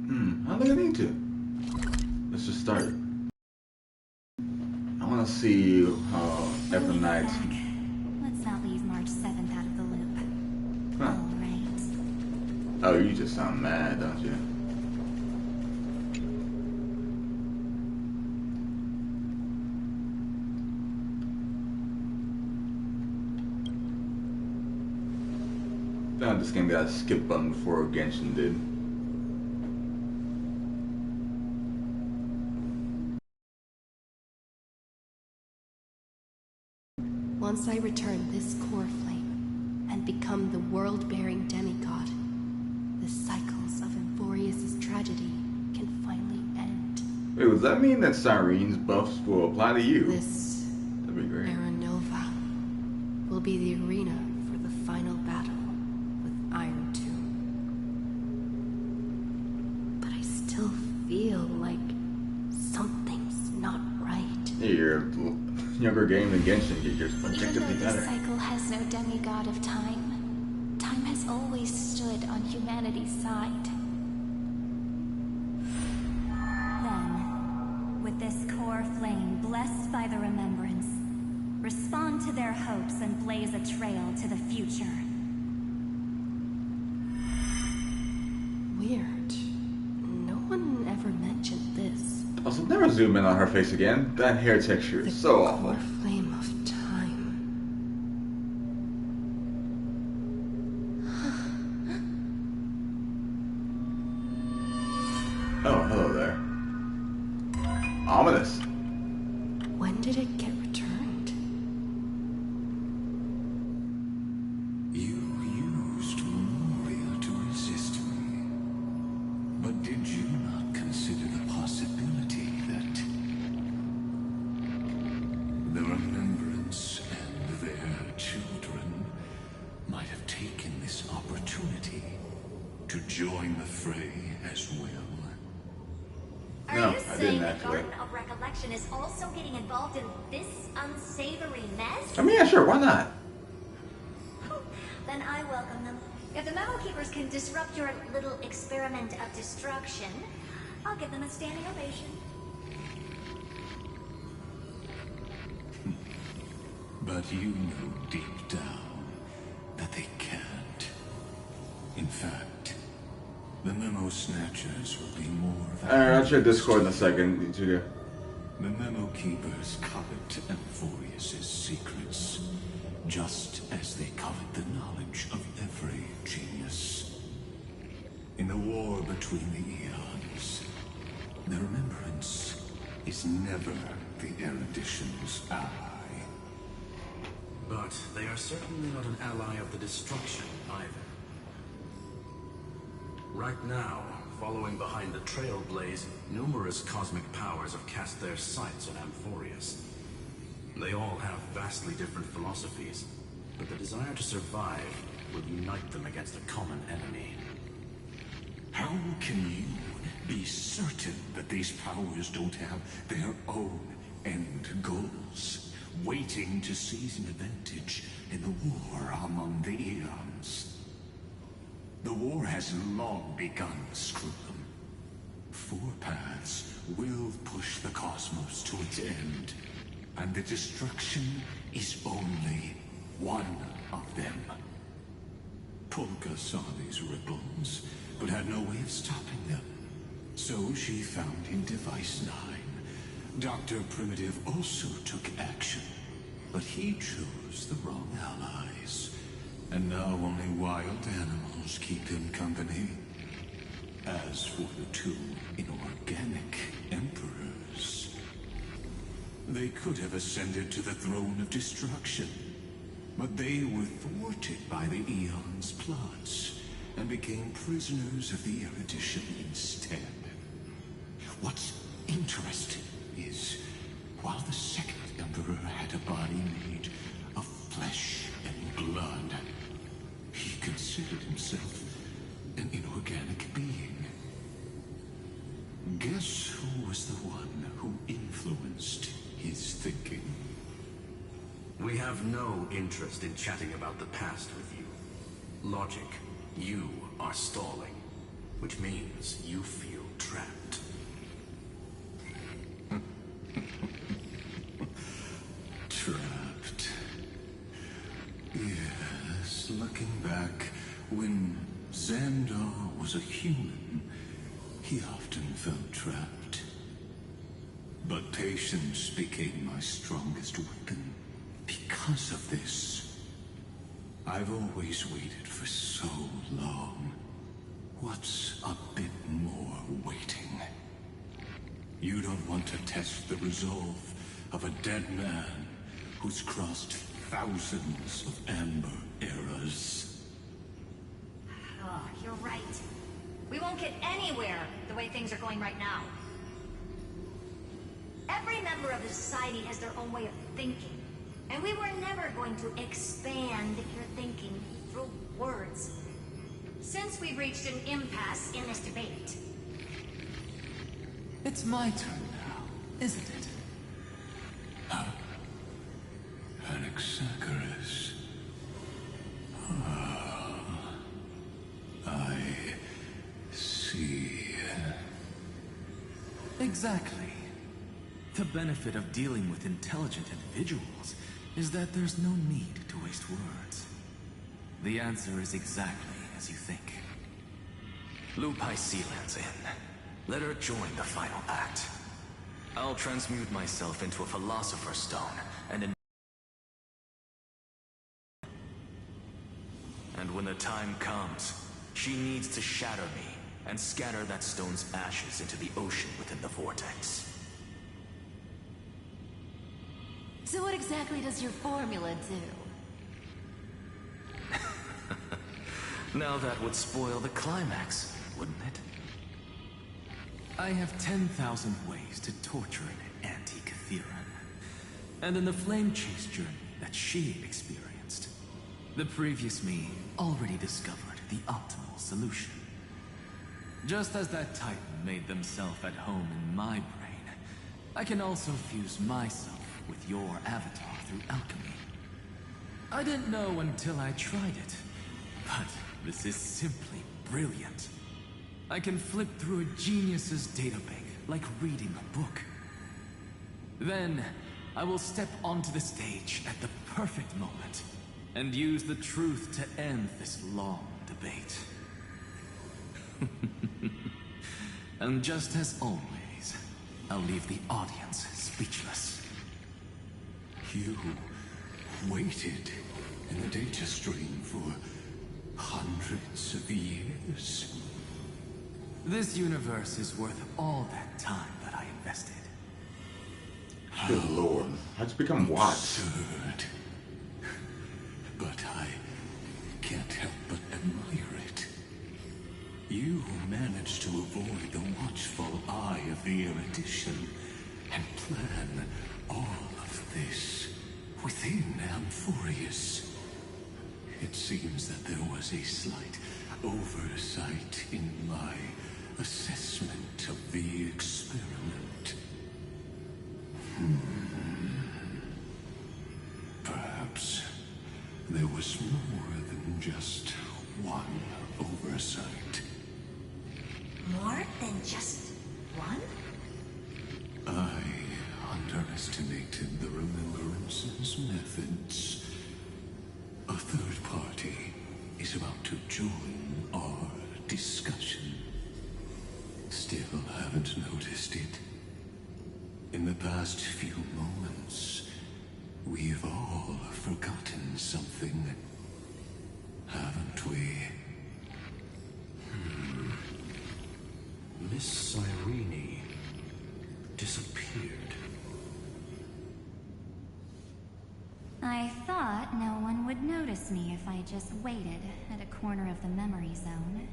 I don't think I need to. Let's just start. I want to see how Evernight. Let's not leave March 7th out of the loop. Huh. All right. Oh, you just sound mad, don't you? This game got a skip button before Genshin did. Once I return this core flame and become the world-bearing demigod, the cycles of Emphorius' tragedy can finally end. Wait, does that mean that Cyrene's buffs will apply to you? This That'd be great. Era Nova will be the arena for the final battle with Iron Tomb. But I still feel like something's not right. You're a younger game than Genshin, you're Even objectively though better. this cycle has no demigod of time, time has always stood on humanity's side. Then, with this core flame blessed by the remembrance, respond to their hopes and blaze a trail to the future. Weird. No one ever mentioned this. Also, never zoom in on her face again. That hair texture is so awful. Core flame of time. Oh, hello there. Ominous. When did it get returned? You used Memoria to resist me. But did you not consider the possibility that the Remembrance and their children might have taken this opportunity to join the fray as well? No, Are you I saying didn't the actually. Garden of Recollection is also getting involved in this unsavory mess? I mean, yeah, sure, why not? Then I welcome them. If the Memo Keepers can disrupt your little experiment of destruction, I'll give them a standing ovation. But you know deep down that they can't. In fact, the Memo Snatchers will be more Alright, I'll check valuable. Discord in a second. You two. The Memo Keepers covet Emphorius' secrets, just as they covet the knowledge of every genius. In the war between the eons, the Remembrance is never the erudition's ally. But they are certainly not an ally of the destruction either. Right now, following behind the Trailblaze, numerous cosmic powers have cast their sights on Amphorius. They all have vastly different philosophies, but the desire to survive will unite them against a common enemy. How can you be certain that these powers don't have their own end goals, waiting to seize an advantage in the war among the eons? The war has long begun, Screw'em. Four paths will push the cosmos to its end, and the destruction is only one of them. Polka saw these ripples, but had no way of stopping them. So she found in Device 9. Dr. Primitive also took action, but he chose the wrong allies. And now only wild animals keep him company. As for the two inorganic emperors, they could have ascended to the throne of destruction, but they were thwarted by the Eon's plots and became prisoners of the erudition instead. What's interesting is, while the second emperor had a body made of flesh and blood, he considered himself an inorganic being. Guess who was the one who influenced his thinking? We have no interest in chatting about the past with you. Logic, you are stalling. which means you feel trapped. Trapped. Yes, looking back, when Xandar was a human, he often felt trapped. But patience became my strongest weapon. Because of this, I've always waited for so long. What's a bit more waiting? You don't want to test the resolve of a dead man who's crossed thousands of amber eras. Oh, you're right. We won't get anywhere the way things are going right now. Every member of the society has their own way of thinking. And we were never going to expand your thinking through words. Since we've reached an impasse in this debate. It's my turn now, isn't it? Anaxagoras. I see. Exactly. The benefit of dealing with intelligent individuals is that there's no need to waste words. The answer is exactly as you think. Lupai Sealand's in. Let her join the final act. I'll transmute myself into a Philosopher's Stone, and when the time comes, she needs to shatter me and scatter that stone's ashes into the ocean within the vortex. So what exactly does your formula do? Now that would spoil the climax, wouldn't it? I have 10,000 ways to torture an anti-Catheran. And in the flame chase journey that she experienced, the previous me already discovered the optimal solution. Just as that Titan made themselves at home in my brain, I can also fuse myself with your avatar through alchemy. I didn't know until I tried it, but this is simply brilliant. I can flip through a genius's databank like reading a book. Then, I will step onto the stage at the perfect moment and use the truth to end this long debate. And just as always, I'll leave the audience speechless. You waited in the data stream for hundreds of years. This universe is worth all that time that I invested. Good lord. How'd you become what? Absurd. But I can't help but admire it. You managed to avoid the watchful eye of the erudition and plan all of this within Amphorius. It seems that there was a slight oversight in my assessment of the experiment. Perhaps there was more than just one oversight. More than just one? I underestimated the Remembrance's methods. A third party is about to join our discussion. Still haven't noticed it. In the past few moments, we've all forgotten something, haven't we? Miss Cyrene disappeared. I thought no one would notice me if I just waited at a corner of the memory zone.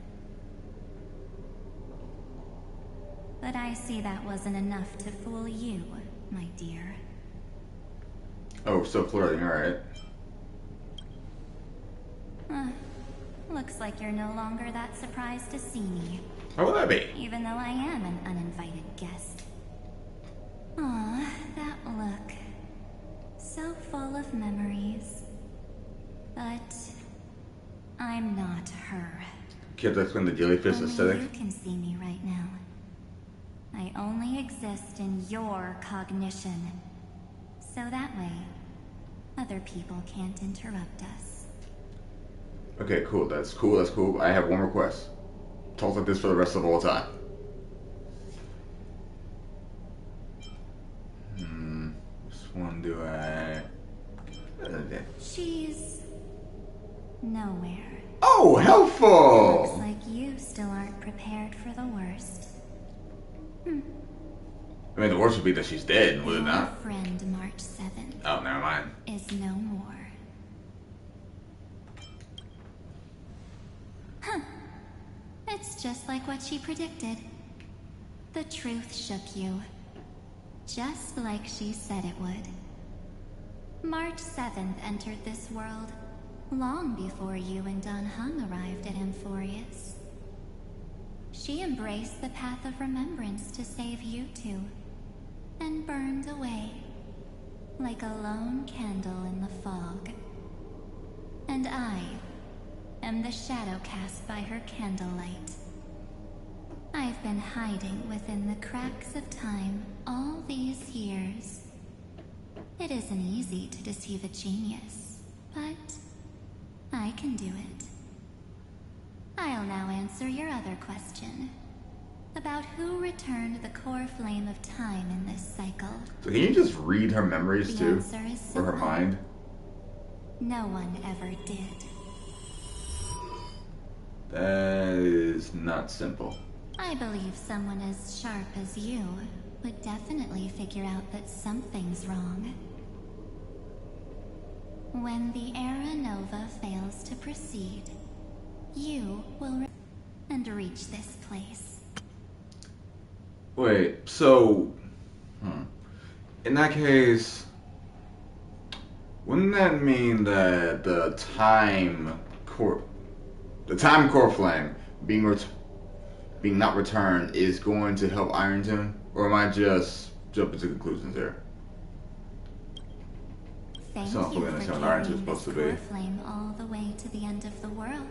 But I see that wasn't enough to fool you, my dear. Oh, still flirting, alright. Looks like you're no longer that surprised to see me, How would that be? even though I am an uninvited guest. Aw, that look. So full of memories. But I'm not her. Can't explain the jellyfish Only aesthetic. you can see me right now. I only exist in your cognition. So that way, other people can't interrupt us. Okay, cool. That's cool. That's cool. I have one request. Talk like this for the rest of all time. Which one do I? She's nowhere. Oh, Looks helpful! like you still aren't prepared for the worst. I mean, the worst would be that she's dead, would it Your not? friend March 7th Oh, never mind. is no more. Huh. It's just like what she predicted. The truth shook you. Just like she said it would. March 7th entered this world long before you and Don Hung arrived at Amphorius. She embraced the path of remembrance to save you two, and burned away like a lone candle in the fog. And I am the shadow cast by her candlelight. I've been hiding within the cracks of time all these years. It isn't easy to deceive a genius, but I can do it. I'll now answer your other question about who returned the core flame of time in this cycle. So can you just read her memories The too? answer is Or her simple. mind? No one ever did. That is not simple. I believe someone as sharp as you would definitely figure out that something's wrong. When the Era Nova fails to proceed, you will and reach this place. Wait, so... In that case... Wouldn't that mean that the time core flame being not returned is going to help Iron Tomb? Or am I just jumping to conclusions there? Thank That's not you fully for understand what Iron carrying Tomb's this supposed to be. core flame all the way to the end of the world.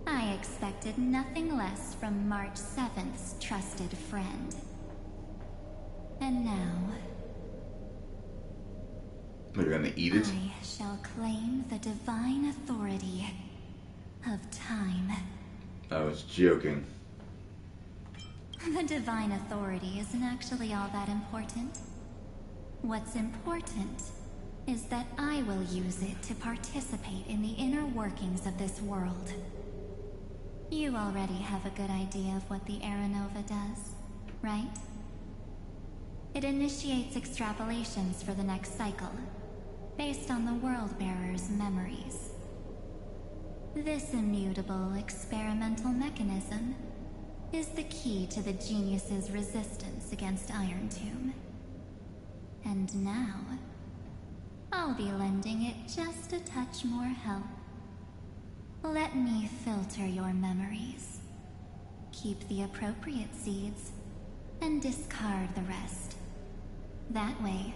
I expected nothing less from March 7th's trusted friend. And now, You're gonna eat it? I shall claim the divine authority of time. I was joking. The divine authority isn't actually all that important. What's important is that I will use it to participate in the inner workings of this world. You already have a good idea of what the Era Nova does, right? It initiates extrapolations for the next cycle, based on the World Bearer's memories. This immutable experimental mechanism is the key to the genius's resistance against Iron Tomb. And now, I'll be lending it just a touch more help. Let me filter your memories. Keep the appropriate seeds, and discard the rest. That way,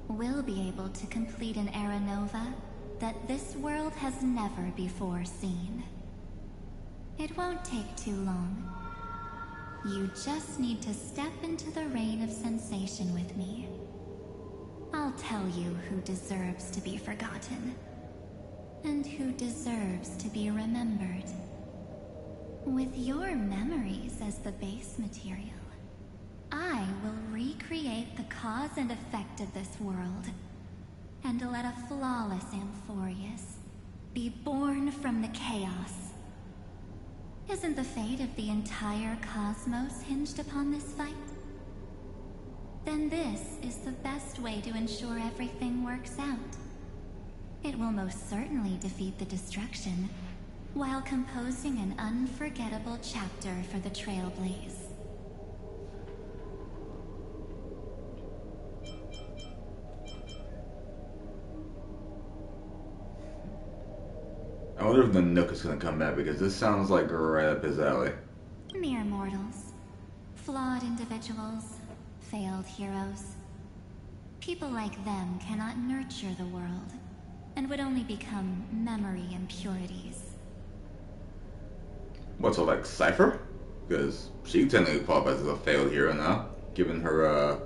we'll be able to complete an Era Nova that this world has never before seen. It won't take too long. You just need to step into the rain of sensation with me. I'll tell you who deserves to be forgotten, and who deserves to be remembered. With your memories as the base material, I will recreate the cause and effect of this world, and let a flawless Amphorius be born from the chaos. Isn't the fate of the entire cosmos hinged upon this fight? Then this is the best way to ensure everything works out. It will most certainly defeat the destruction, while composing an unforgettable chapter for the Trailblaze. I wonder if the Nook is gonna come back, because this sounds like right up his alley. Mere mortals. Flawed individuals. Failed heroes. People like them cannot nurture the world, and would only become memory impurities. What's so like Cypher? Because she technically qualifies as a failed hero now, given her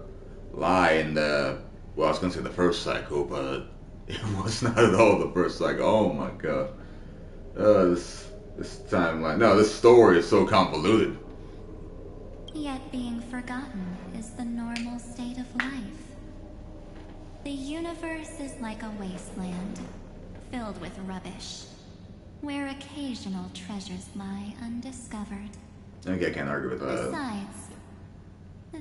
lie in the well, I was gonna say the first cycle, but it was not at all the first cycle. Oh my god, this timeline, no, this story is so convoluted. Yet being forgotten is the normal state of life. The universe is like a wasteland, filled with rubbish, where occasional treasures lie undiscovered. Okay, I can't argue with that. Besides,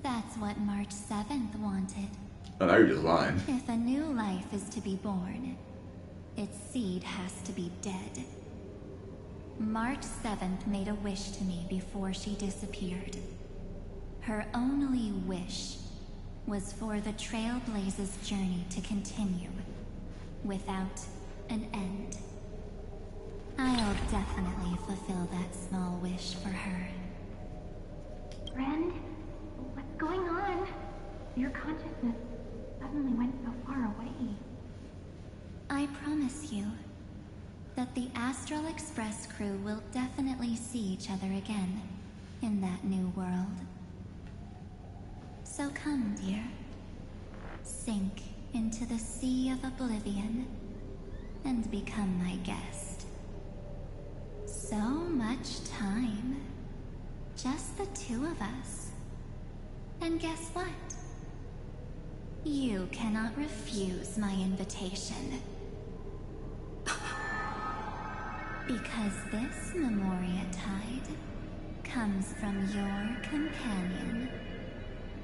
that's what March 7th wanted. Oh, now you're just lying. If a new life is to be born, its seed has to be dead. March 7th made a wish to me before she disappeared. Her only wish was for the Trailblaze's journey to continue, without an end. I'll definitely fulfill that small wish for her. Friend, what's going on? Your consciousness suddenly went so far away. I promise you that the Astral Express crew will definitely see each other again in that new world. So come, dear. Sink into the sea of oblivion and become my guest. So much time. Just the two of us. And guess what? You cannot refuse my invitation. Because this Memoria Tide comes from your companion,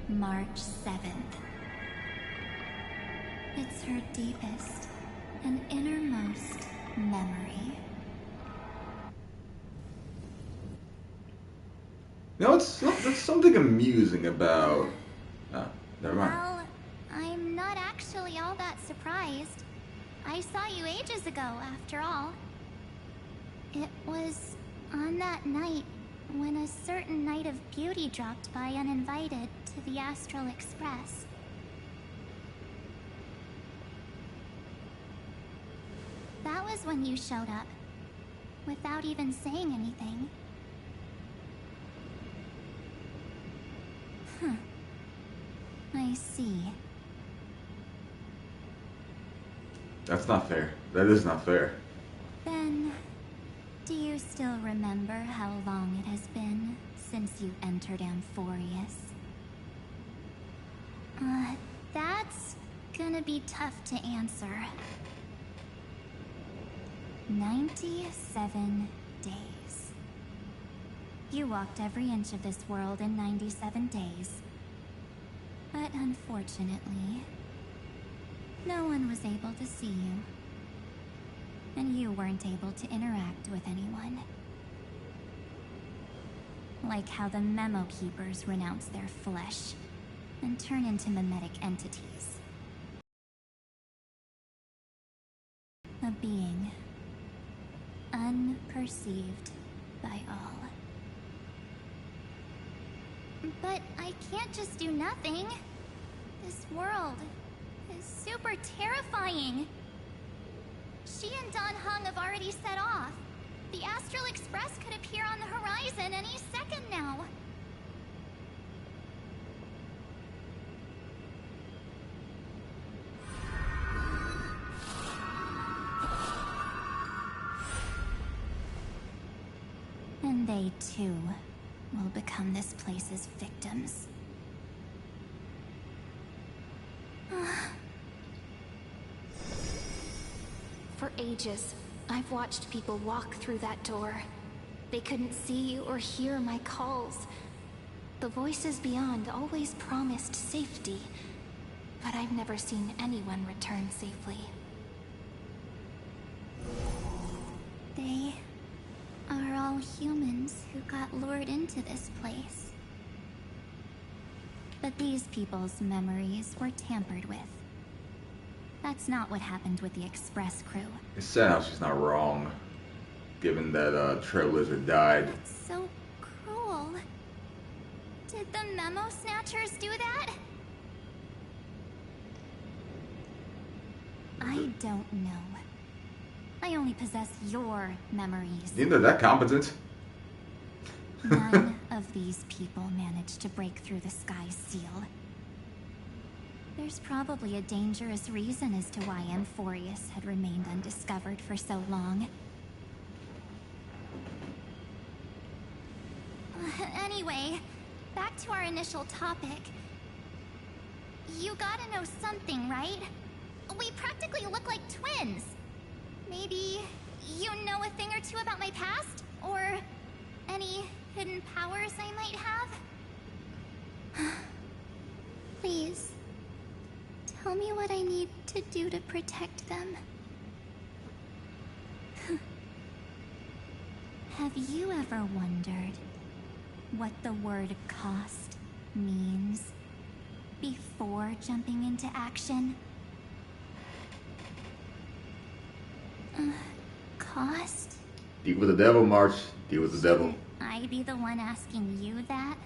March 7th. It's her deepest and innermost memory. No, there's something amusing about. Ah, never mind. Well, I'm not actually all that surprised. I saw you ages ago, after all. It was on that night when a certain Knight of Beauty dropped by uninvited to the Astral Express. That was when you showed up, without even saying anything. Huh. I see. That's not fair. That is not fair. Then, do you still remember how long it has been since you entered Amphorius? That's gonna be tough to answer. 97 days. You walked every inch of this world in 97 days. But unfortunately, no one was able to see you. And you weren't able to interact with anyone. Like how the Memo Keepers renounce their flesh and turn into mimetic entities. A being unperceived by all. But I can't just do nothing. This world is super terrifying. She and Don Hung have already set off. The Astral Express could appear on the horizon any second now. And they too will become this place's victims. For ages, I've watched people walk through that door. They couldn't see or hear my calls. The voices beyond always promised safety, but I've never seen anyone return safely. They are all humans who got lured into this place. But these people's memories were tampered with. That's not what happened with the Express crew. It's sad how she's not wrong, given that Trailblazer died. That's so cruel. Did the Memo Snatchers do that? I don't know. I only possess your memories. You think they're that competent? None of these people managed to break through the sky's seal. There's probably a dangerous reason as to why Amphorius had remained undiscovered for so long. Anyway, back to our initial topic. You gotta know something, right? We practically look like twins. Maybe you know a thing or two about my past? Or any hidden powers I might have? Please, tell me what I need to do to protect them. Have you ever wondered what the word cost means before jumping into action? Cost? Deal with the devil, March. Deal with the devil. I be the one asking you that?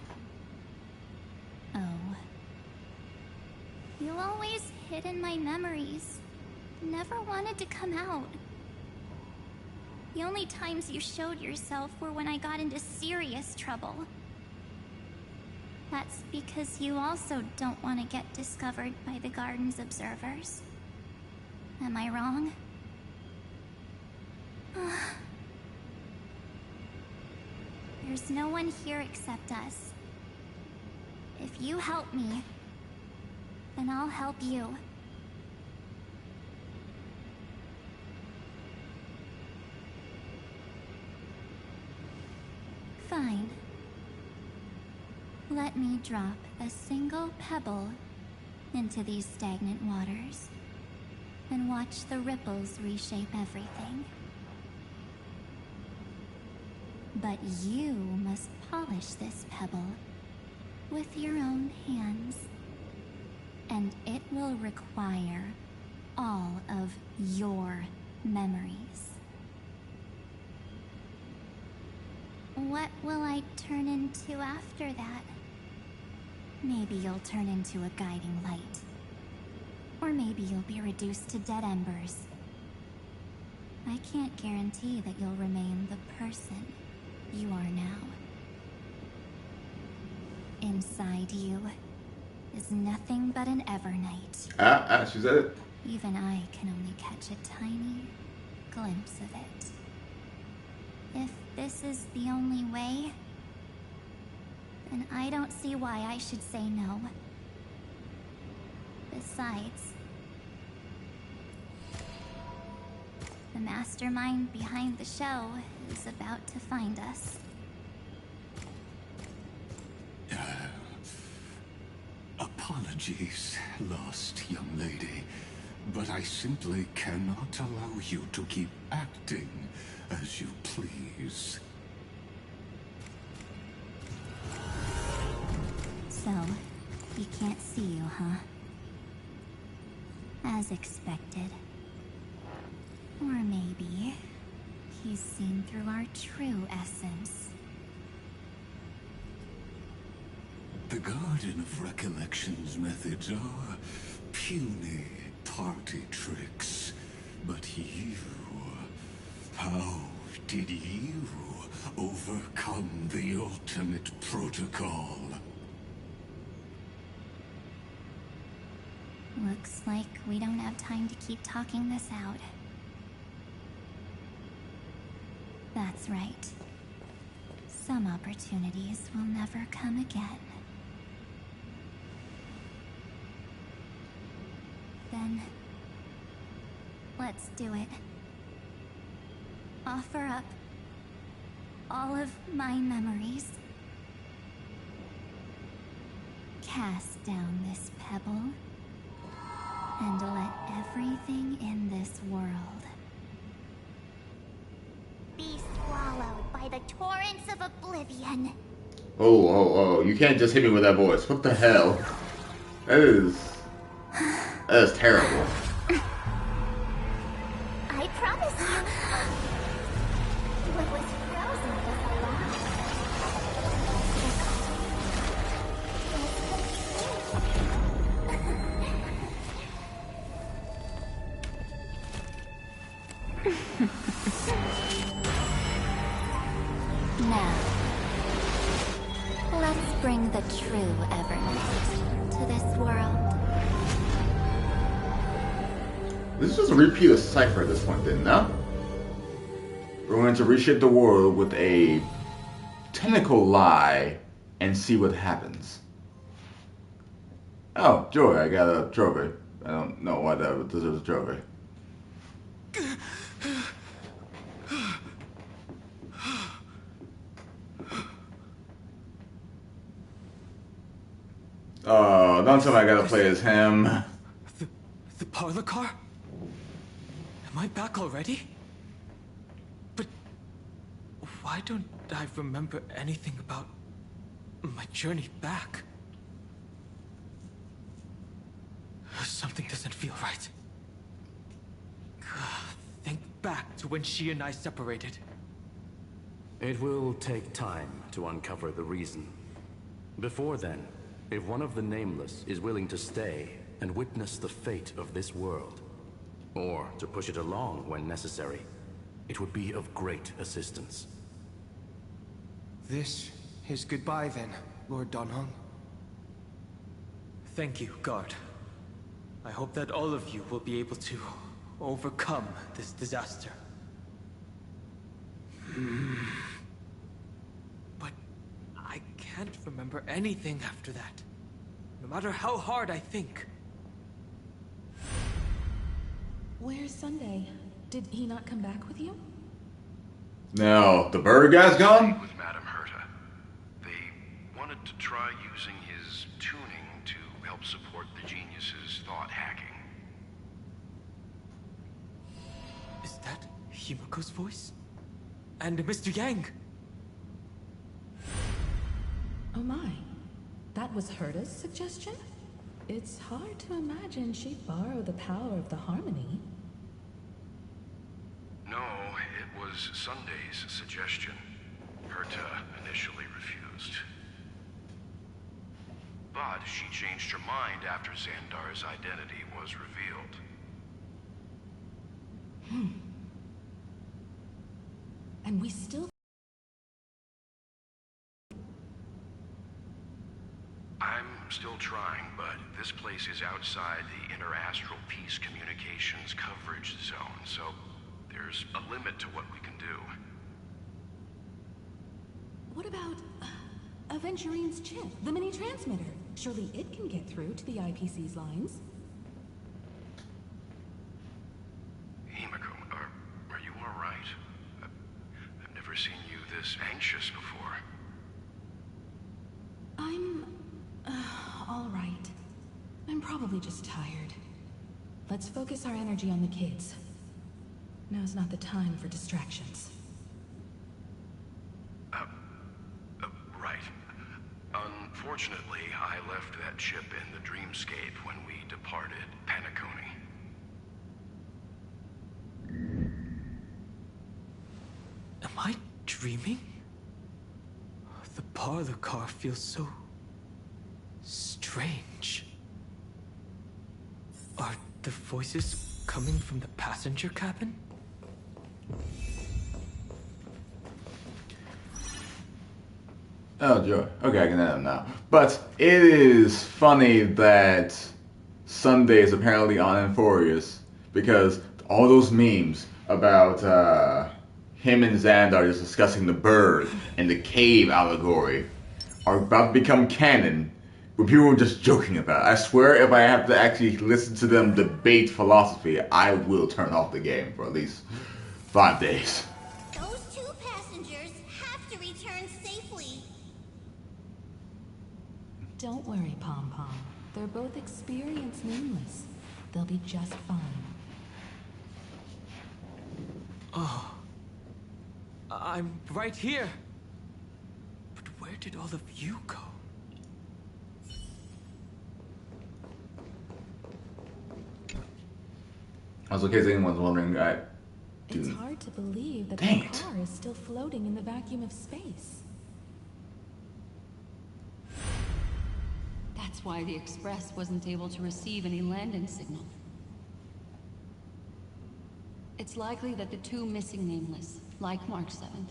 Oh. You always hid in my memories. Never wanted to come out. The only times you showed yourself were when I got into serious trouble. That's because you also don't want to get discovered by the garden's observers. Am I wrong? There's no one here except us. If you help me, then I'll help you. Fine. Let me drop a single pebble into these stagnant waters and watch the ripples reshape everything. But you must polish this pebble with your own hands, and it will require all of your memories. What will I turn into after that? Maybe you'll turn into a guiding light. Or maybe you'll be reduced to dead embers. I can't guarantee that you'll remain the person you are now. Inside you is nothing but an Evernight. She said it. Even I can only catch a tiny glimpse of it. If this is the only way, then I don't see why I should say no. Besides, the mastermind behind the show is about to find us. Apologies, lost young lady, but I simply cannot allow you to keep acting as you please. So, he can't see you, huh? As expected. Or maybe he's seen through our true essence. The Garden of Recollection's methods are puny party tricks. But you... how did you overcome the ultimate protocol? Looks like we don't have time to keep talking this out. That's right. Some opportunities will never come again. Then, let's do it. Offer up all of my memories. Cast down this pebble, and let everything in this world be swallowed by the torrents of oblivion. Oh, you can't just hit me with that voice. What the hell? That is terrible. I promise you, what was frozen was alive. Now, Let's bring the true Evernight to this world. This is just a repeat of Cypher at this point, then, no? We're going to reshape the world with a tentacle lie and see what happens. Oh, joy, I got a trophy. I don't know why that deserves a trophy. Oh, don't tell me I gotta play as him. The parlor car? Am I back already? But why don't I remember anything about my journey back? Something doesn't feel right. Think back to when she and I separated. It will take time to uncover the reason. Before then, if one of the Nameless is willing to stay and witness the fate of this world, or to push it along when necessary, it would be of great assistance. This is goodbye then, Lord Donhong. Thank you, Guard. I hope that all of you will be able to overcome this disaster. But I can't remember anything after that, no matter how hard I think. Where's Sunday? Did he not come back with you? No, the bird guy's gone? With Madame Herta. They wanted to try using his tuning to help support the genius's thought hacking. Is that Himiko's voice? And Mr. Yang? Oh my. That was Herta's suggestion? It's hard to imagine she'd borrow the power of the harmony. No, it was Sunday's suggestion. Herta initially refused. But she changed her mind after Xandar's identity was revealed. And we still... I'm still trying, but this place is outside the interastral peace communications coverage zone, so there's a limit to what we can do. What about Aventurine's chip, the mini-transmitter? Surely it can get through to the IPC's lines. Himiko, are you all right? I've never seen you this anxious before. I'm... all right. I'm probably just tired. Let's focus our energy on the kids. Now's not the time for distractions. Right. Unfortunately, I left that chip in the dreamscape when we departed Panaconi. Am I dreaming? The parlor car feels so... strange. Are the voices coming from the passenger cabin? Oh, joy. Okay, I can end them now. But it is funny that Sunday is apparently on Euphorius because all those memes about him and Xandar just discussing the bird and the cave allegory are about to become canon where people are just joking about it. I swear if I have to actually listen to them debate philosophy, I will turn off the game for at least 5 days. Those two passengers have to return safely. Don't worry, Pom Pom. They're both experienced Nameless. They'll be just fine. Oh. I'm right here. But where did all of you go? Also, in case anyone's wondering, It's hard to believe that Dang the it. car is still floating in the vacuum of space. That's why the Express wasn't able to receive any landing signal. It's likely that the two missing Nameless, like Mark 7th,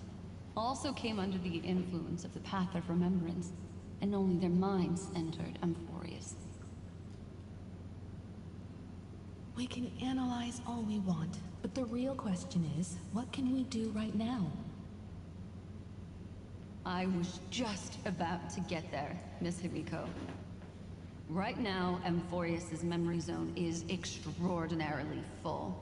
also came under the influence of the Path of Remembrance, and only their minds entered Amphorius. We can analyze all we want, but the real question is, what can we do right now? I was just about to get there, Miss Himiko. Right now, Amphorius' memory zone is extraordinarily full.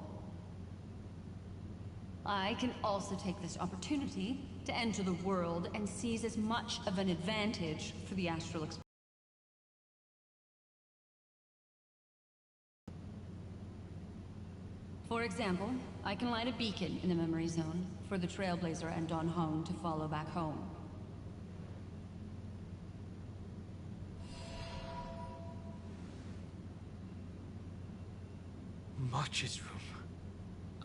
I can also take this opportunity to enter the world and seize as much of an advantage for the astral expression. For example, I can light a beacon in the memory zone for the Trailblazer and Don Hong to follow back home. March's room.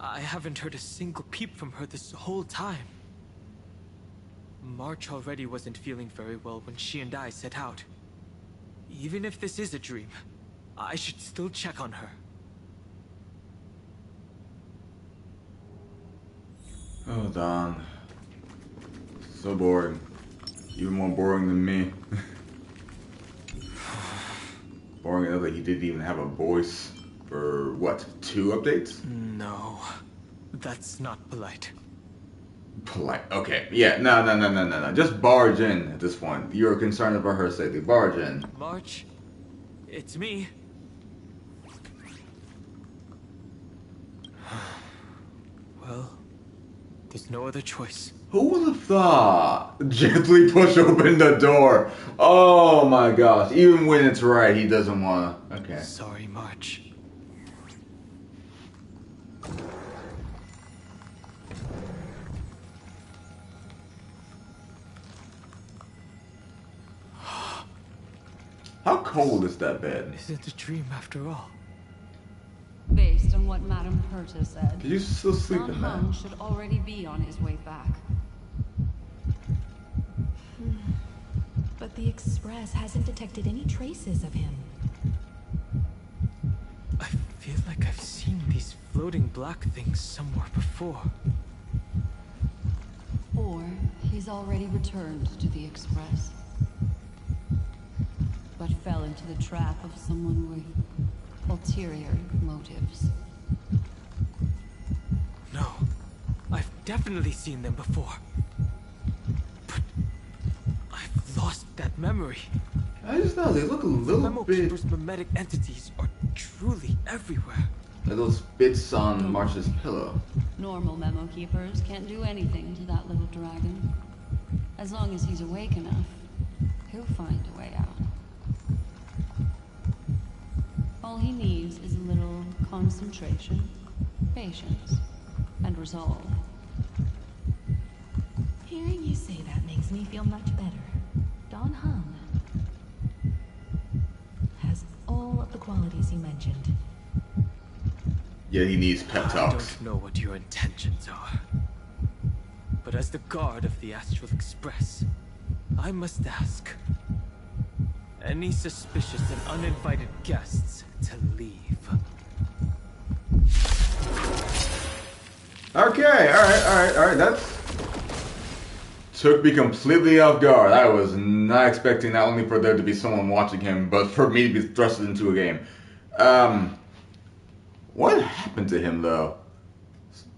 I haven't heard a single peep from her this whole time. March already wasn't feeling very well when she and I set out. Even if this is a dream, I should still check on her. Oh, Don. So boring. Even more boring than me. Boring enough that he didn't even have a voice for, what, 2 updates? No, that's not polite. Polite. Okay. Yeah, no. Just barge in at this point. You're concerned about her safety. Barge in. March, it's me. Well, there's no other choice. Who would have thought? Gently push open the door. Oh my gosh. Even when it's right, he doesn't want to. Okay. Sorry, March. How cold is that bed? Is it a dream after all? Based on what Madame Herta said, You still Don sleeping, man? Hong should already be on his way back. But the Express hasn't detected any traces of him. I feel like I've seen these floating black things somewhere before. Or he's already returned to the Express, but fell into the trap of someone with ulterior motives. No, I've definitely seen them before. But I've lost that memory. I just know they look a The little Memo bit Keeper's mimetic entities are truly everywhere. like those bits on March's pillow. Normal memo keepers can't do anything to that little dragon. As long as he's awake enough, he'll find a way out. All he needs is a little concentration, patience, and resolve. Hearing you say that makes me feel much better. Don Hung has all of the qualities you mentioned. Yeah, he needs pep I talks. don't know what your intentions are. But as the guard of the Astral Express, I must ask. Any suspicious and uninvited guests to leave. Okay, alright. That's took me completely off guard. I was not expecting not only for there to be someone watching him, but for me to be thrust into a game. What happened to him though?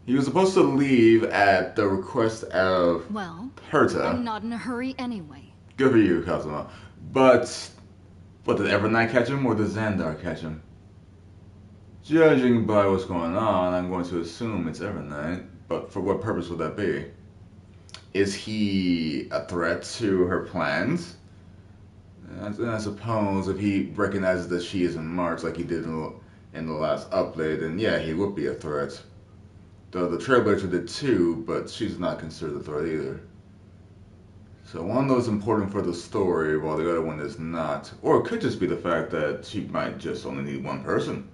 He was supposed to leave at the request of Well, Herta. I'm not in a hurry anyway. Good for you, Kazuma. But did Evernight catch him or did Xandar catch him? Judging by what's going on, I'm going to assume it's Evernight. But for what purpose would that be? Is he a threat to her plans? I suppose if he recognizes that she is in March like he did in the last update, then yeah, he would be a threat. Though the Trailblazer did too, but she's not considered a threat either. So one of those important for the story, while the other one is not. Or it could just be the fact that she might just only need one person.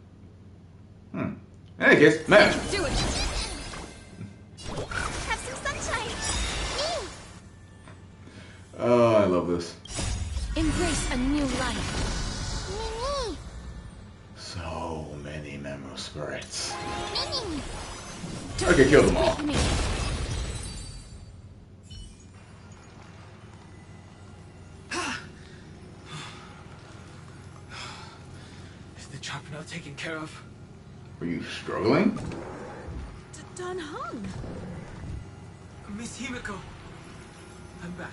In any case, man. Do it! Have some sunshine! Oh, I love this. Embrace a new life. So many Memo spirits. Don't Okay, kill them all. break me. job not taken care of. Were you struggling? Don Hung! Miss Himiko, I'm back.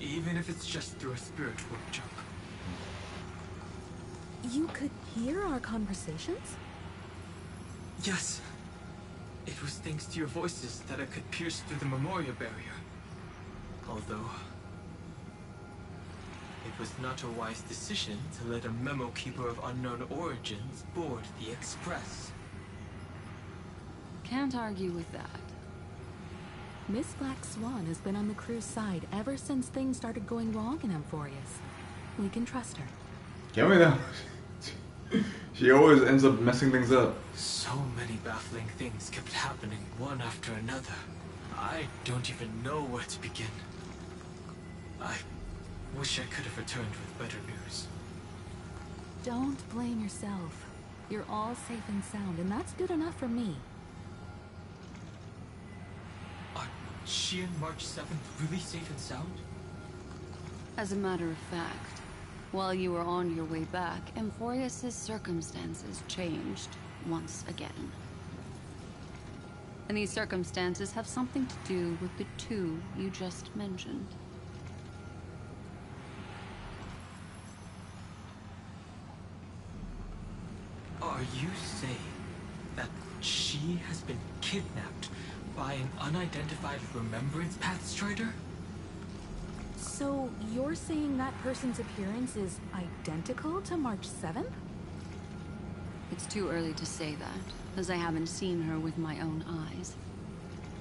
Even if it's just through a spirit warp jump. You could hear our conversations? Yes. It was thanks to your voices that I could pierce through the memorial barrier. Although... it was not a wise decision to let a memo keeper of unknown origins board the Express. Can't argue with that. Miss Black Swan has been on the crew's side ever since things started going wrong in Amphorius. We can trust her. Can we though? She always ends up messing things up. So many baffling things kept happening one after another. I don't even know where to begin. I wish I could have returned with better news. Don't blame yourself. You're all safe and sound, and that's good enough for me. Are she and March 7th really safe and sound? As a matter of fact, while you were on your way back, Amphorius' circumstances changed once again. And these circumstances have something to do with the two you just mentioned. Are you saying that she has been kidnapped by an unidentified Remembrance Path Strider? So, you're saying that person's appearance is identical to March 7th? It's too early to say that, as I haven't seen her with my own eyes.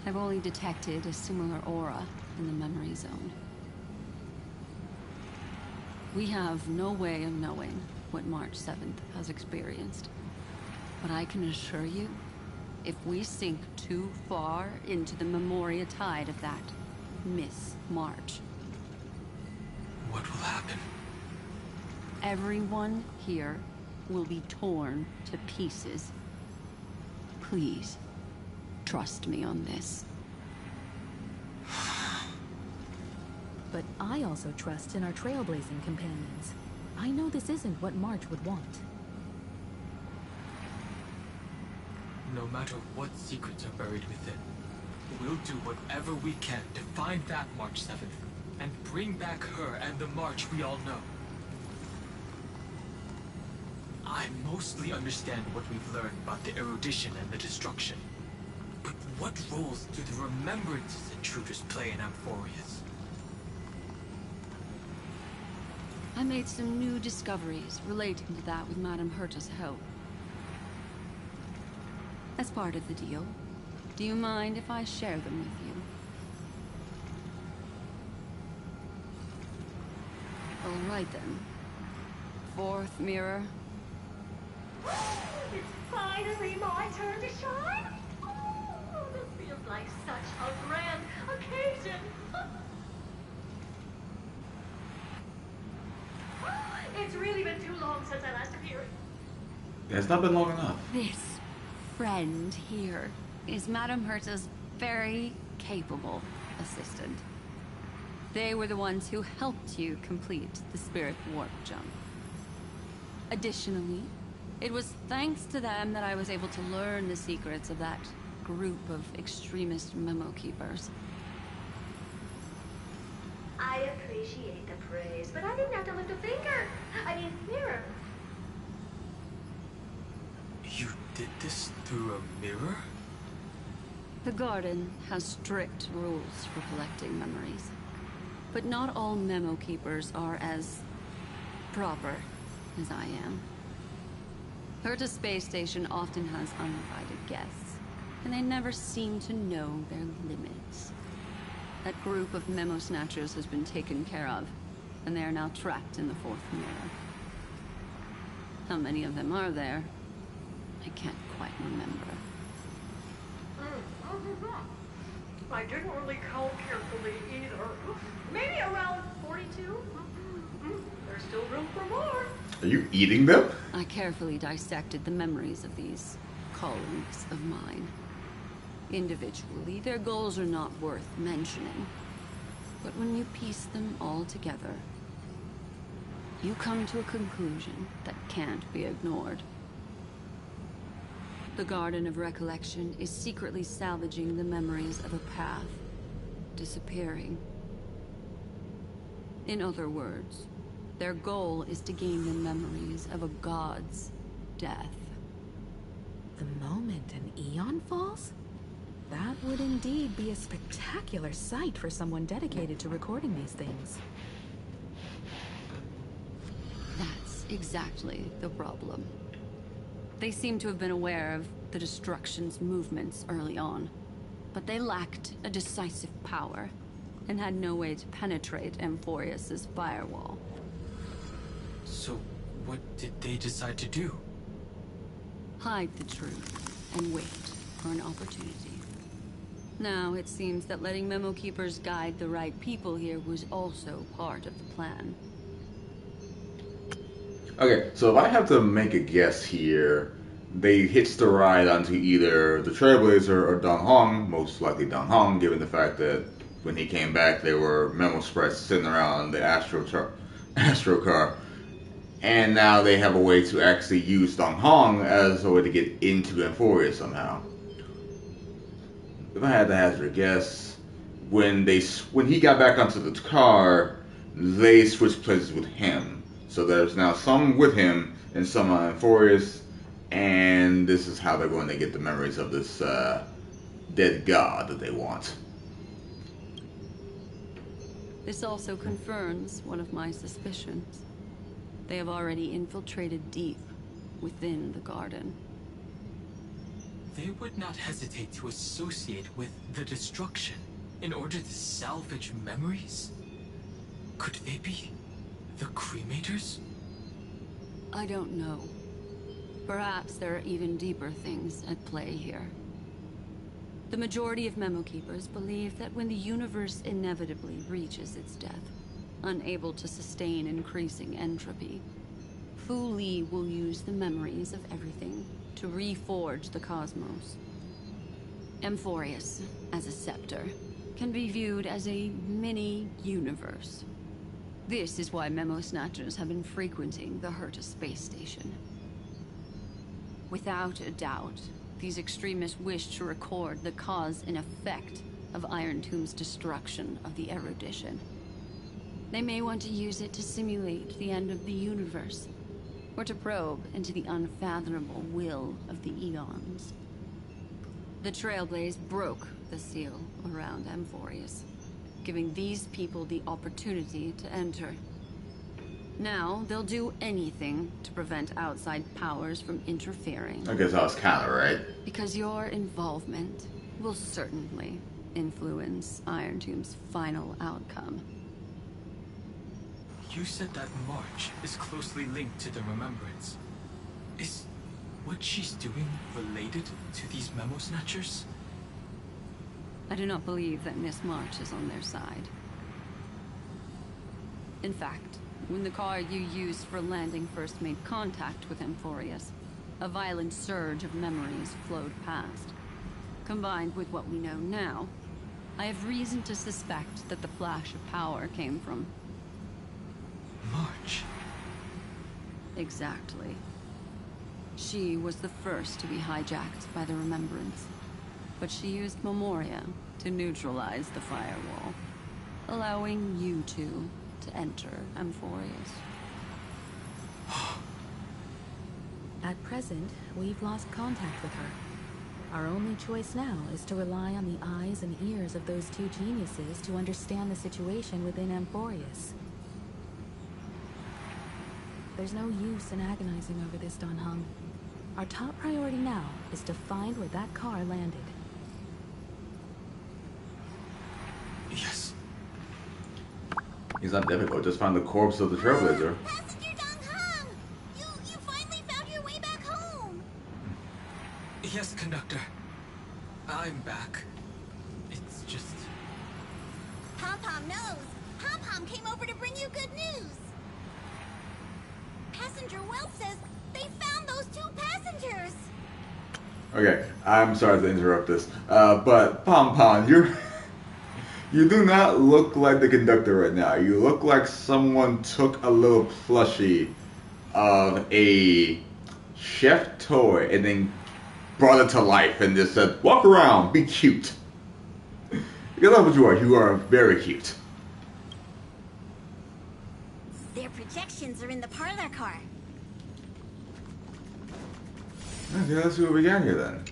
I've only detected a similar aura in the memory zone. We have no way of knowing what March 7th has experienced. But I can assure you, if we sink too far into the Memoria tide of that Miss March, what will happen? everyone here will be torn to pieces. Please, trust me on this. But I also trust in our trailblazing companions. I know this isn't what March would want. No matter what secrets are buried within, we'll do whatever we can to find that March 7th and bring back her and the March we all know. I mostly understand what we've learned about the erudition and the destruction. But what roles do the remembrances intruders play in Amphorius? I made some new discoveries relating to that with Madame Herta's help. As part of the deal, do you mind if I share them with you? All right then. Fourth mirror. It's finally my turn to shine. Oh, this feels like such a grand occasion. It's really been too long since I last appeared. It's not been long enough. This friend here is Madame Herta's very capable assistant. They were the ones who helped you complete the spirit warp jump. Additionally, it was thanks to them that I was able to learn the secrets of that group of extremist memo keepers. I appreciate the praise, but I didn't have to lift a finger. I mean, mirror. You did this through a mirror? The garden has strict rules for collecting memories. But not all memo keepers are as proper as I am. Herta Space Station often has uninvited guests, and they never seem to know their limits. That group of memo snatchers has been taken care of, and they are now trapped in the fourth mirror. How many of them are there? I can't quite remember. I didn't really count carefully either. Maybe around 42? There's still room for more. Are you eating them? I carefully dissected the memories of these colleagues of mine. Individually, their goals are not worth mentioning. But when you piece them all together, you come to a conclusion that can't be ignored. The Garden of Recollection is secretly salvaging the memories of a path disappearing. In other words, their goal is to gain the memories of a god's death. The moment an eon falls? That would indeed be a spectacular sight for someone dedicated to recording these things. That's exactly the problem. They seem to have been aware of the Destruction's movements early on, but they lacked a decisive power and had no way to penetrate Amphorius's firewall. So, what did they decide to do? Hide the truth and wait for an opportunity. Now, it seems that letting Memo Keepers guide the right people here was also part of the plan. Okay, so if I have to make a guess here, they hitched the ride onto either the Trailblazer or Dong Hong, most likely Dong Hong, given the fact that when he came back, there were memo spreads sitting around the Astro car. And now they have a way to actually use Dong Hong as a way to get into Amphoria somehow. If I had to hazard a guess, when he got back onto the car, they switched places with him. So there's now some with him and some on Amphorius, and this is how they're going to get the memories of this dead god that they want. This also confirms one of my suspicions. They have already infiltrated deep within the garden. They would not hesitate to associate with the Destruction in order to salvage memories? Could they be the Cremators? I don't know. Perhaps there are even deeper things at play here. The majority of Memo Keepers believe that when the universe inevitably reaches its death, unable to sustain increasing entropy, Fu Li will use the memories of everything to reforge the cosmos. Amphorius, as a scepter, can be viewed as a mini-universe. This is why Memo Snatchers have been frequenting the Herta space station. Without a doubt, these extremists wish to record the cause and effect of Iron Tomb's destruction of the erudition. They may want to use it to simulate the end of the universe, or to probe into the unfathomable will of the eons. The Trailblaze broke the seal around Amphorius, giving these people the opportunity to enter. Now, they'll do anything to prevent outside powers from interfering. I guess I was kind of right. Because your involvement will certainly influence Iron Tomb's final outcome. You said that March is closely linked to the Remembrance. Is what she's doing related to these Memo Snatchers? I do not believe that Miss March is on their side. In fact, when the car you used for landing first made contact with Amphorius, a violent surge of memories flowed past. Combined with what we know now, I have reason to suspect that the flash of power came from March. Exactly. She was the first to be hijacked by the Remembrance, but she used Memoria to neutralize the firewall, allowing you two to enter Amphorius. At present, we've lost contact with her. Our only choice now is to rely on the eyes and ears of those two geniuses to understand the situation within Amphorius. There's no use in agonizing over this, Don Hung. Our top priority now is to find where that car landed. Yes. He's not difficult. Just find the corpse of the Trailblazer. Passenger Dong Hung! You finally found your way back home! Yes, conductor. I'm back. It's just... Pom-Pom knows! Pom-Pom came over to bring you good news! Passenger Wells says they found those two passengers! Okay, I'm sorry to interrupt this, but Pom Pom, You do not look like the conductor right now. You look like someone took a little plushie of a chef toy and then brought it to life and just said, walk around, be cute. Because that's what you are. You are very cute. Their projections are in the parlor car. Okay, let's see what we got here then.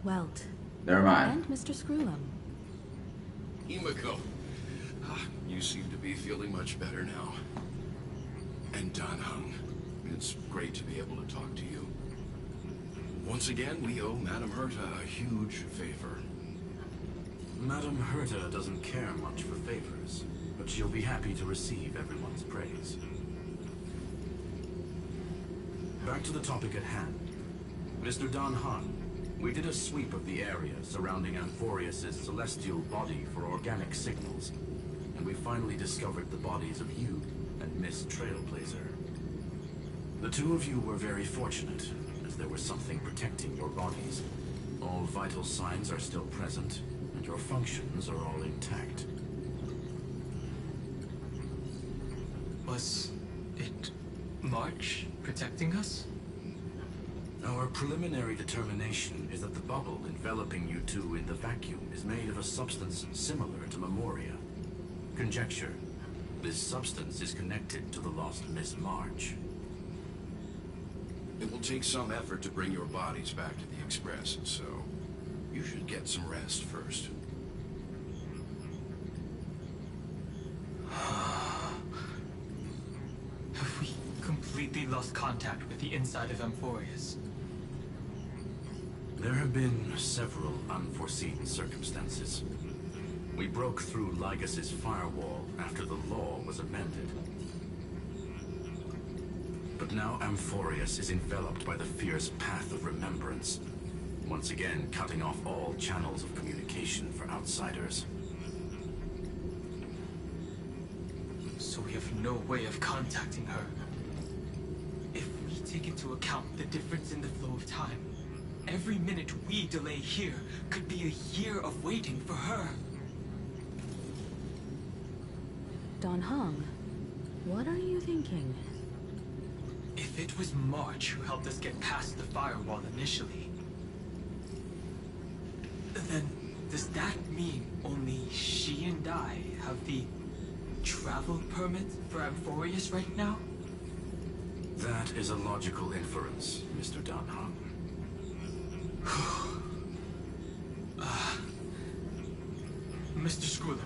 Welt. Never mind. And Mr. Screwlum. Himiko, you seem to be feeling much better now. And Dan Hung, it's great to be able to talk to you. Once again, we owe Madame Herta a huge favor. Madame Herta doesn't care much for favors, but she'll be happy to receive everyone's praise. Back to the topic at hand. Mr. Dan Han, we did a sweep of the area surrounding Amphorius' celestial body for organic signals, and we finally discovered the bodies of you and Miss Trailblazer. The two of you were very fortunate, as there was something protecting your bodies. All vital signs are still present, and your functions are all intact. Was it March protecting us? Our preliminary determination is that the bubble enveloping you two in the vacuum is made of a substance similar to Memoria. Conjecture: this substance is connected to the lost Miss March. It will take some effort to bring your bodies back to the Express, so you should get some rest first. Have we completely lost contact with the inside of Amphorius? There have been several unforeseen circumstances. We broke through Lygas's firewall after the law was amended. But now Amphorius is enveloped by the fierce path of remembrance, once again cutting off all channels of communication for outsiders. So we have no way of contacting her. If we take into account the difference in the flow of time, every minute we delay here could be a year of waiting for her. Don Hong, what are you thinking? If it was March who helped us get past the firewall initially, then does that mean only she and I have the travel permit for Amphorius right now? That is a logical inference, Mr. Dan Hong. Mr. Screwlum,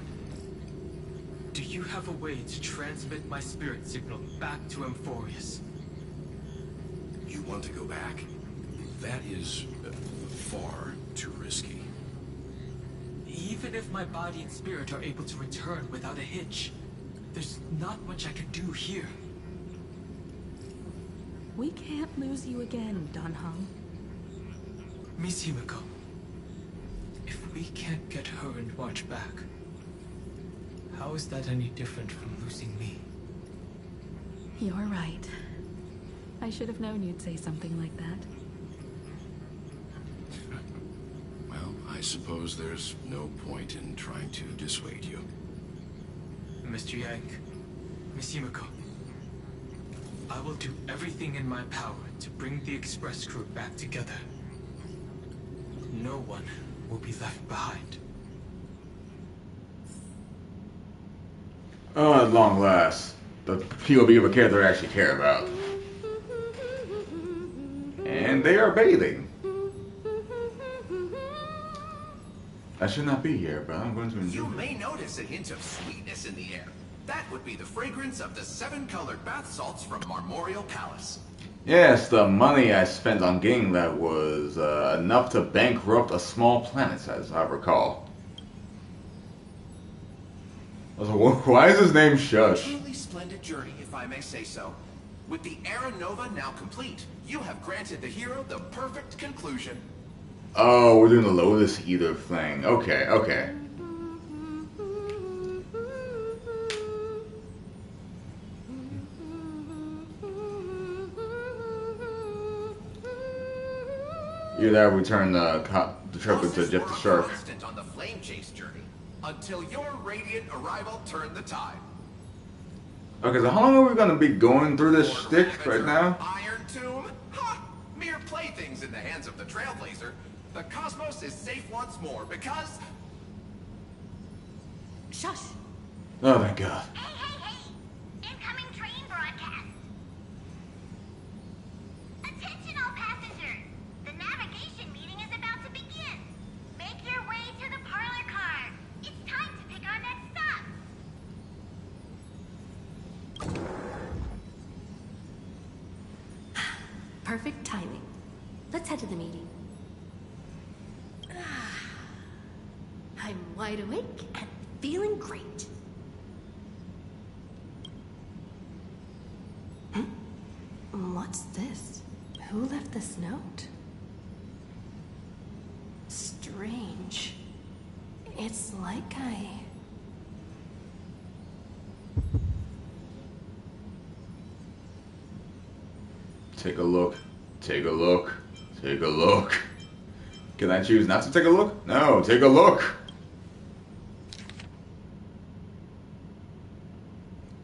do you have a way to transmit my spirit signal back to Amphorius? You want to go back? That is far too risky. Even if my body and spirit are able to return without a hitch, there's not much I can do here. We can't lose you again, Don Hong. Miss Himiko, if we can't get her and March back, how is that any different from losing me? You're right. I should have known you'd say something like that. Well, I suppose there's no point in trying to dissuade you. Mr. Yang, Miss Himiko, I will do everything in my power to bring the Express crew back together. No one will be left behind. Oh, at long last, the POV of a character I actually care about. And they are bathing. I should not be here, but I'm going to enjoy You it. may notice a hint of sweetness in the air. That would be the fragrance of the 7-colored bath salts from Marmorial Palace. Yes, the money I spent on getting that was enough to bankrupt a small planet, as I recall. I was like, why is his name Shush? A truly splendid journey, if I may say so. With the Era Nova now complete, you have granted the hero the perfect conclusion. Oh, we're doing the Lotus Eater thing. Okay, okay. Either that return the the travel to Losses Jeff were the a Shark. constant on the flame chase journey until your radiant arrival turned the tide. Okay, so how long are we gonna be going through this shtick right now? Iron Tomb? Ha! Mere playthings in the hands of the Trailblazer. The cosmos is safe once more because... Shush! Oh, thank God. Hey! Incoming train broadcast! Attention all passengers! The navigation meeting is about to begin. Make your way to the parlor car. It's time to pick our next stop. Perfect timing. Let's head to the meeting. I'm wide awake and feeling great. What's this? Who left this note? Strange. It's like Take a look. Take a look. Take a look. Can I choose not to take a look? No, take a look.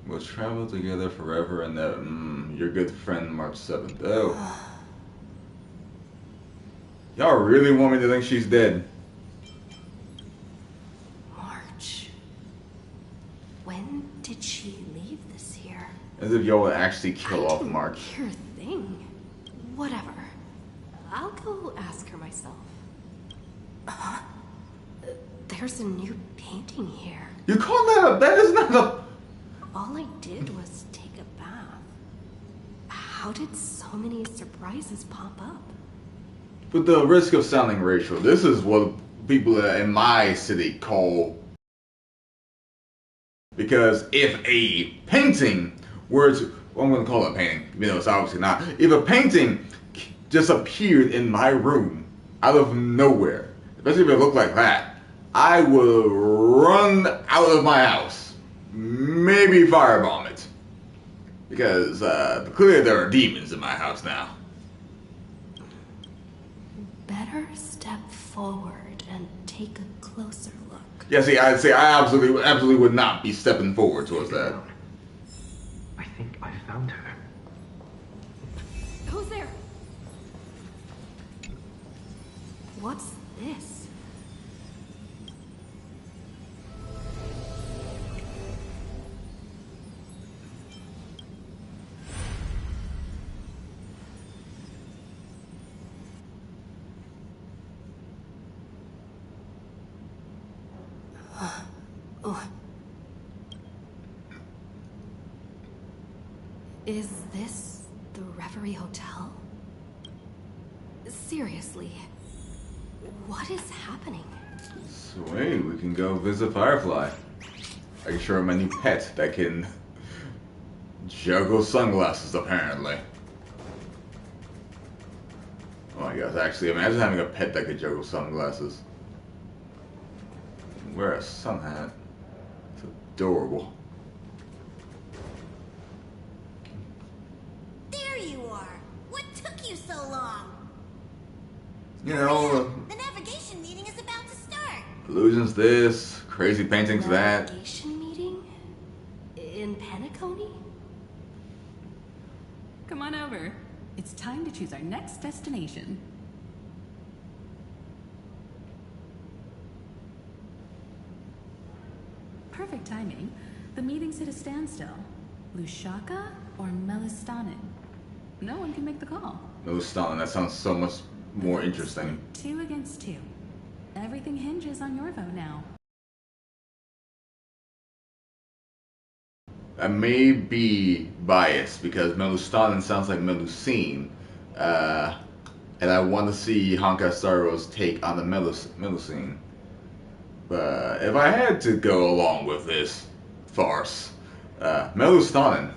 We'll travel together forever and that, your good friend March 7th. Oh. Y'all really want me to think she's dead? March. When did she leave this here? As if y'all would actually kill off March. Hear a thing. Whatever. I'll go ask her myself. There's a new painting here. You call that a... That is not a... All I did was take a bath. How did so many surprises pop up? With the risk of sounding racial, this is what people in my city call... Because if a painting were to... Well, I'm going to call it a painting, even though it's obviously not. If a painting just appeared in my room out of nowhere, especially if it looked like that, I would run out of my house. Maybe firebomb it. Because clearly there are demons in my house now. Better step forward and take a closer look. Yeah, see, I'd say I absolutely would not be stepping forward towards that. I think I found her. Who's there? What's this? Is this the Reverie Hotel? Seriously, what is happening? Sweet, we can go visit Firefly. I can show her my new pet that can juggle sunglasses, apparently. Oh my gosh, actually, imagine having a pet that could juggle sunglasses. Wear a sun hat. It's adorable. There you are. What took you so long? You know, The navigation meeting is about to start. illusions this, crazy paintings that. Navigation meeting? In Penacony? Come on over. It's time to choose our next destination. Perfect timing. The meeting's at a standstill. Lushaka or Melistanin? No one can make the call. No, Stalin, that sounds so much more interesting. 2 against 2. Everything hinges on your vote now. I may be biased because Melustalin sounds like Melusine, and I want to see Honkai Star Rail's take on the Melusine. But if I had to go along with this farce, Melustalin.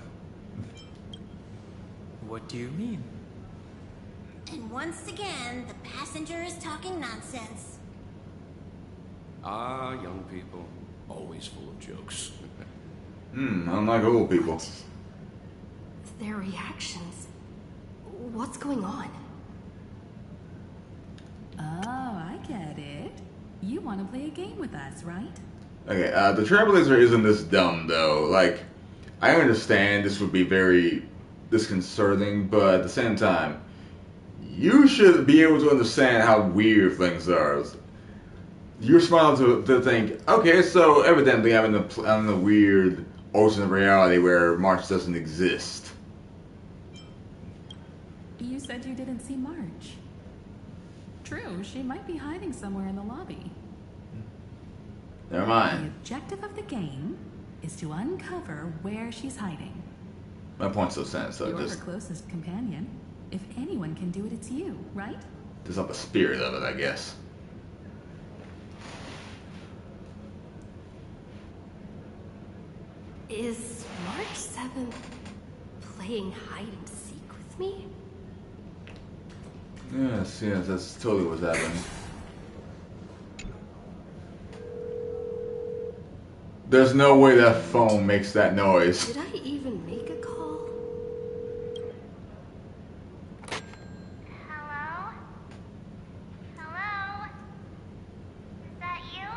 What do you mean? And once again, the passenger is talking nonsense. Ah, young people. Always full of jokes. Unlike old people. Their reactions. What's going on? Oh, I get it. You want to play a game with us, right? Okay, the Trailblazer isn't this dumb, though. Like, I understand this would be very disconcerting, but at the same time, you should be able to understand how weird things are. You're smart enough to think, okay, so evidently I'm in a weird alternate reality where March doesn't exist. You said you didn't see March. True, she might be hiding somewhere in the lobby. Never The mind. objective of the game is to uncover where she's hiding. My point still stands, so You're just her closest companion. If anyone can do it, it's you, right? just not the spirit of it, I guess. Is March 7th playing hide and seek with me? Yes, that's totally what's happening. There's no way that phone makes that noise. Did I even make a call? Hello? Hello? Is that you?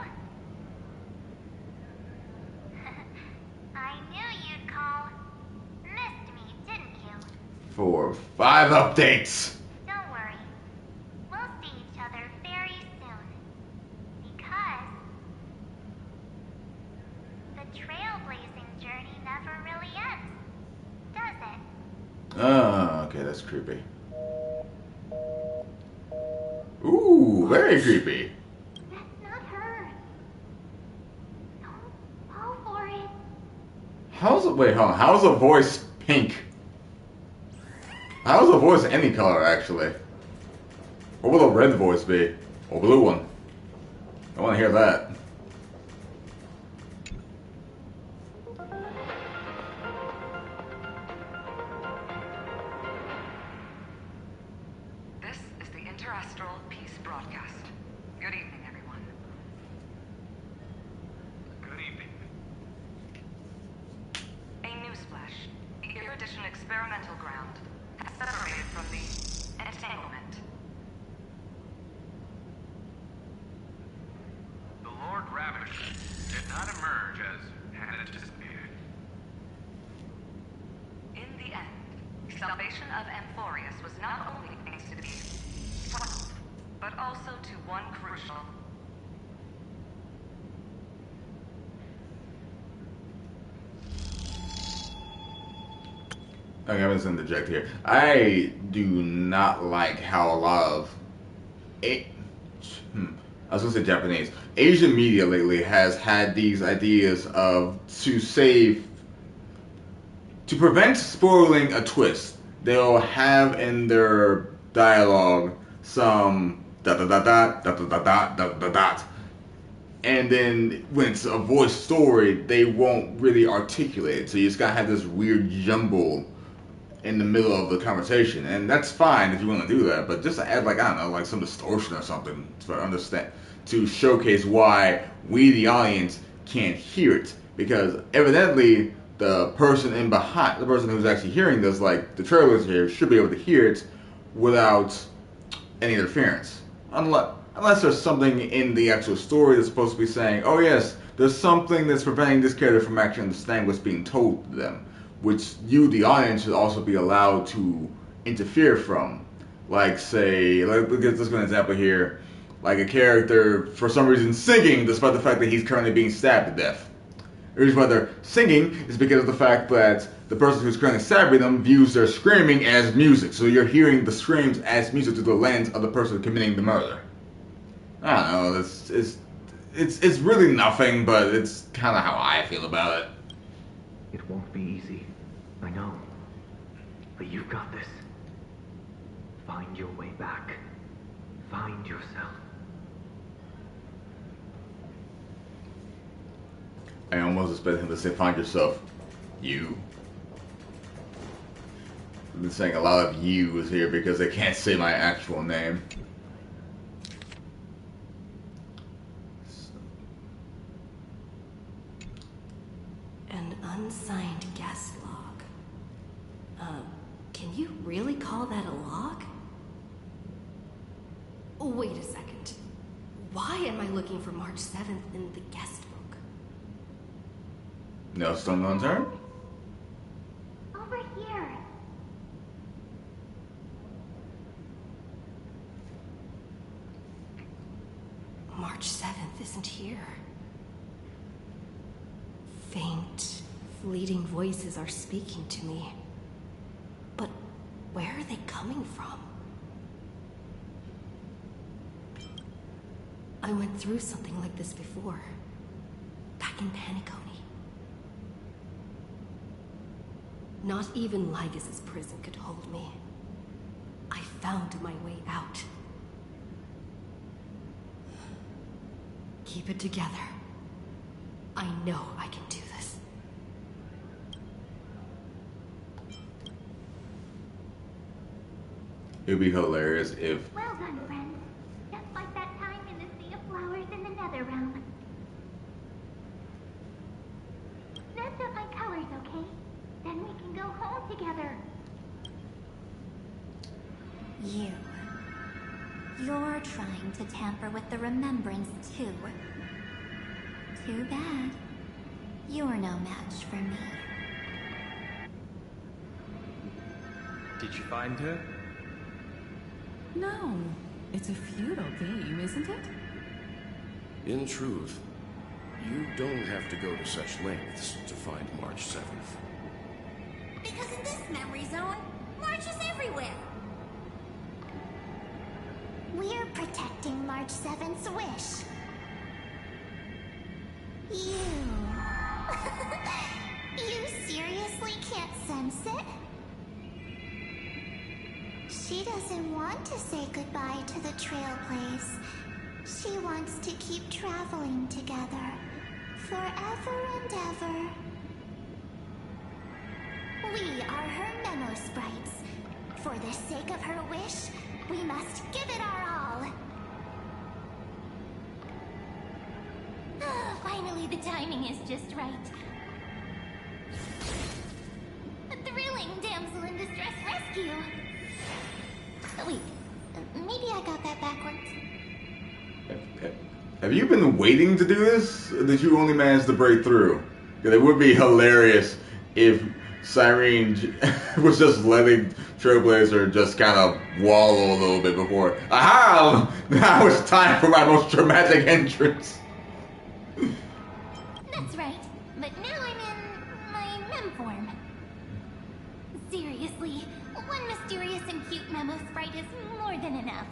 I knew you'd call. Missed me, didn't you? For 5 updates. Don't worry. We'll see each other very soon. Because the trailblazing journey never really ends, does it? Oh, okay, that's creepy. Ooh, very creepy. That's not her. Don't fall for it. Wait, hold on. How's a voice pink? How's a voice any color, actually? What will a red voice be? Or blue one? I want to hear that. This is the Interastral Peace Broadcast. Good evening, everyone. Good evening. A newsflash. The Erudition experimental ground has separated from the entanglement. The Lord Ravager did not emerge as had anticipated. In the end, salvation of Amphorius was not only thanks to the 12, but also to one crucial. Okay, I'm just gonna interject here. I do not like how a lot of I was gonna say Japanese. Asian media lately has had these ideas of to prevent spoiling a twist. They'll have in their dialogue some dot dot dot dot dot dot dot dot dot dot. And then when it's a voice story, they won't really articulate it. So you just gotta have this weird jumble in the middle of the conversation, and that's fine if you want to do that, but just to add, like, I don't know, like some distortion or something to showcase why we, the audience, can't hear it, because evidently the person who's actually hearing this, like the trailers here, should be able to hear it without any interference, unless there's something in the actual story that's supposed to be saying, oh yes, there's something that's preventing this character from actually understanding what's being told to them, which you, the audience, should also be allowed to interfere from. Like, say, let's get an example here. Like a character, for some reason, singing despite the fact that he's currently being stabbed to death. The reason why they're singing is because of the fact that the person who's currently stabbing them views their screaming as music. So you're hearing the screams as music through the lens of the person committing the murder. I don't know, it's really nothing, but it's kind of how I feel about it. It won't be easy, I know. But you've got this. Find your way back. Find yourself. I almost expected him to say, find yourself. You. I've been saying a lot of yous here because they can't say my actual name. An unsigned guest log. Can you really call that a log? Wait a second. Why am I looking for March 7th in the guest book? No stone unturned? Over here. March 7th isn't here. Faint, fleeting voices are speaking to me. But where are they coming from? I went through something like this before, back in Paniconi. Not even Lygus' prison could hold me. I found my way out. Keep it together. I know I can do this. It'd be hilarious if... Well done, friend. Just like that time in the Sea of Flowers in the Nether Realm. Snatch up my colors, okay? Then we can go home together. You're trying to tamper with the remembrance, too. Too bad. You're no match for me. Did you find her? No. It's a futile game, isn't it? In truth, you don't have to go to such lengths to find March 7th. Because in this memory zone, March is everywhere. We're protecting March 7th's wish. You seriously can't sense it? She doesn't want to say goodbye to the Trailblaze. She wants to keep traveling together. Forever and ever. We are her memo sprites. For the sake of her wish, we must give it our all. Finally, the timing is just right. A thrilling damsel in distress rescue. Oh, wait, maybe I got that backwards. Have you been waiting to do this? Or did you only manage to break through? Because it would be hilarious if Cyrene was just letting Trailblazer just kind of wallow a little bit before. Aha! Now it's time for my most dramatic entrance. That's right, but now I'm in my mem form. Seriously, one mysterious and cute memo sprite is more than enough.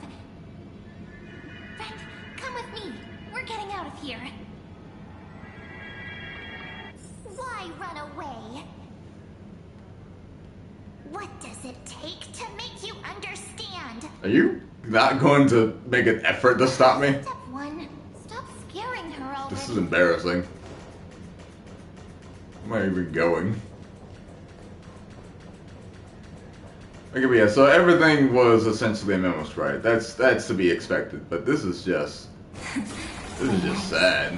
Friend, come with me. We're getting out of here. Why run away? What does it take to make you understand? Are you not going to make an effort to stop me? Step one, stop scaring her already. This is embarrassing. Where am I even going? Okay, but yeah, so everything was essentially a memo sprite. That's to be expected, but this is just sad.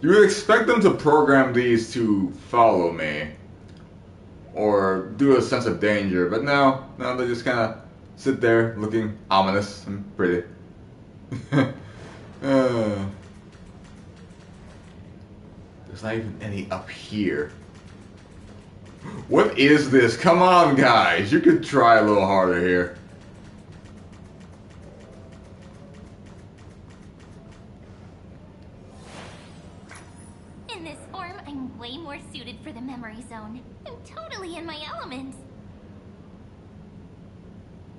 You would expect them to program these to follow me or do a sense of danger, but no, they just kind of sit there looking ominous and pretty. There's not even any up here. What is this? Come on, guys. You could try a little harder here. In this form, I'm way more suited for the memory zone. I'm totally in my element.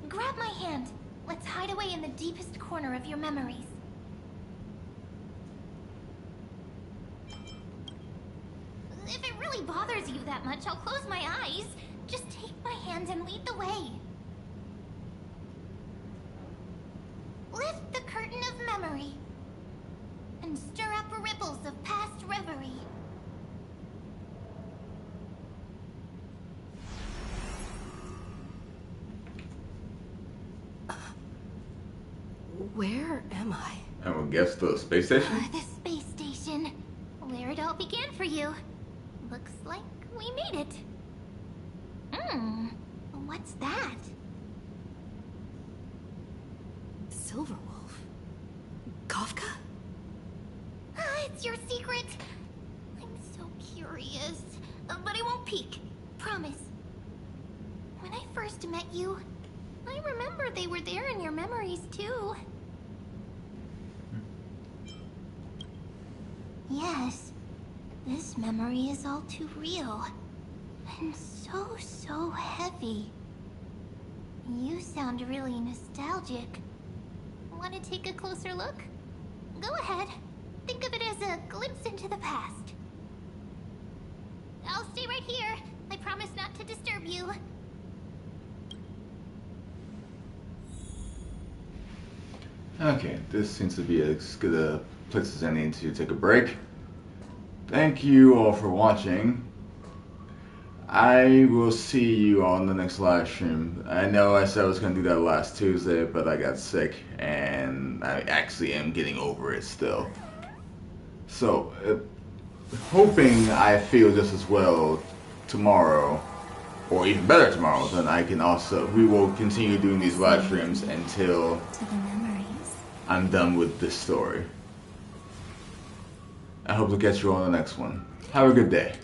Grab my hand. Let's hide away in the deepest corner of your memories. If it really bothers you that much, I'll close my eyes. Just take my hand and lead the way. Lift the curtain of memory and stir up ripples of past reverie. Where am I? I will guess the space station? The space station. Where it all began for you. Looks like we made it. What's that? Silverwolf. Kafka? It's your secret. I'm so curious. But I won't peek. Promise. When I first met you, I remember they were there in your memories too. Yes, this memory is all too real. And so heavy. You sound really nostalgic. Want to take a closer look? Go ahead. Think of it as a glimpse into the past. I'll stay right here. I promise not to disturb you. Okay, this seems to be as good a place as any to take a break. Thank you all for watching. I will see you on the next live stream. I know I said I was going to do that last Tuesday, but I got sick, and I actually am getting over it still. So, hoping I feel just as well tomorrow, or even better tomorrow, then I can also, we will continue doing these live streams until I'm done with this story. I hope to catch you on the next one. Have a good day.